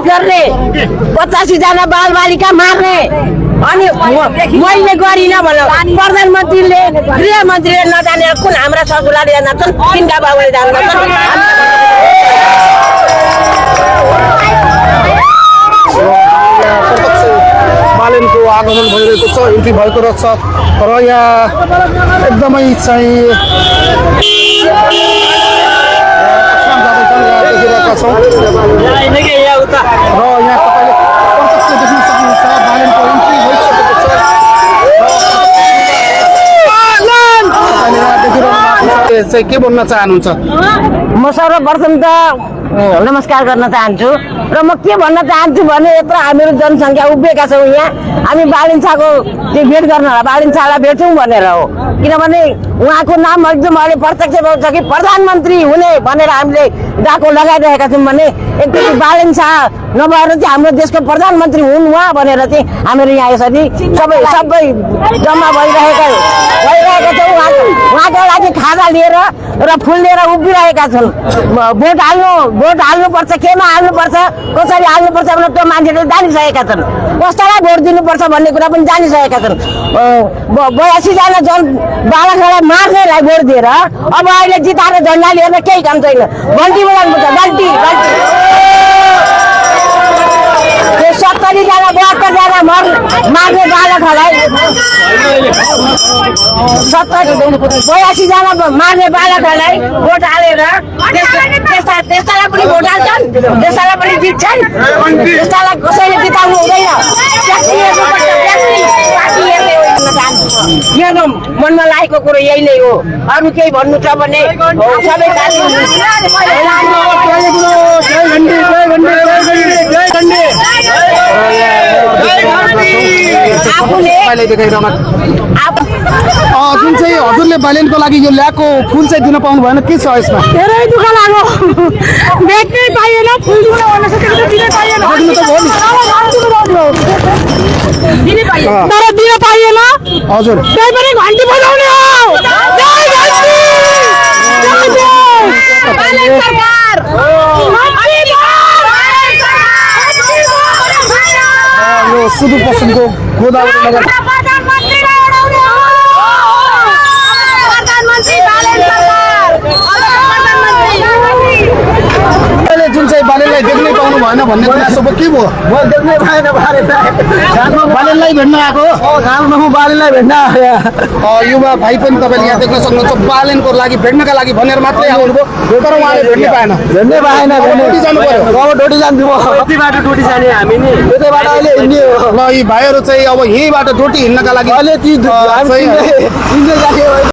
बलात्कार गर्ने 85 जना बालबालिका मार्ने अनि मैले गरिन भनेर प्रधानमन्त्रीले गृहमन्त्रीले नजानेर कुन हाम्रा ससुराले जान्छन् तिनका बाबुले जान्छन् बालेनको आगमन भइरहेको छ एन्ट्री भएको रहेछ र यहाँ एकदमै चाहिँ देखिरहेका छौँ र यहाँ तपाईँले प्रत्यक्ष देख्न सक्नुहुन्छ बालेनको एन्ट्री भइसकेको छ चाहिँ के भन्न चाहनुहुन्छ म सर्वप्रथम त नमस्कार गर्न चाहन्छु र म के भन्न चाहन्छु भने यत्र हामीहरू जनसङ्ख्या उभिएका छौँ यहाँ हामी बालिन्छाको त्यो भेट गर्न बालिन्छालाई भेट्छौँ भनेर हो किनभने उहाँको नाम एकदम अहिले प्रत्यक्ष भएको छ कि प्रधानमन्त्री हुने भनेर हामीले डाको लगाइरहेका छौँ भने एकचोटि बालिन्छा नभएर चाहिँ हाम्रो देशको प्रधानमन्त्री हुन् उहाँ भनेर चाहिँ हामीहरू यहाँ यसरी सबै जम्मा भइरहेका छौँ उहाँको लागि खाजा लिएर र फुल लिएर उभिरहेका छन् भोट हाल्नुपर्छ केमा हाल्नुपर्छ कसरी हाल्नुपर्छ भनेर त्यो मान्छेले जानिसकेका छन् कसैलाई भोट दिनुपर्छ भन्ने कुरा पनि जानिसकेका छन् 82 जना बालकलाई मार्नेलाई भोट दिएर अब अहिले जिताएर झन्डा लिएर केही काम छैन घन्टी बोलाउनुपर्छ घन्टी 70 जना 72 जना मार्ने बालकहरूलाई 82 जना मार्ने बालकहरूलाई भोट हालेर त्यसलाई पनि भोट हाल्छन् त्यसलाई पनि जित्छन् त्यसलाई कसैले जिताउनु हुँदैन मेरो मनमा लागेको कुरो यही नै हो अरू केही भन्नु छ भने सबै जुन चाहिँ हजुरले बालेनको लागि यो ल्याएको फुल चाहिँ दिन पाउनु भएन के छ यसमा धेरै दुःख लाग्यो भेट्नै पाइएन फुल दिन भन्न सकेको दिनै पाइएन तर दिन पाइएन हजुर त्यही पनि घन्टी बजाउने हो सरकार यो सुदूरपश्चिमको गोदावरी नगर जुन चाहिँ बालेनलाई देख्नै पाउनु भएन भन्ने गुनासो के भयो देख्नै पाएन बालेनलाई भेट्न आएको बालेनलाई भेट्न युवा भाइ पनि तपाईँले यहाँ देख्न सक्नुहुन्छ बालेनको लागि भेट्नका लागि भनेर मात्रै आउनुभयो तर उहाँले भेट्नै पाएन डोटी जान्छु कति बाटो डोटी जाने हामी नि त्यतैबाट अहिले हिँड्ने हो ल यी भाइहरू चाहिँ अब यहीँबाट डोटी हिँड्नका लागि अहिले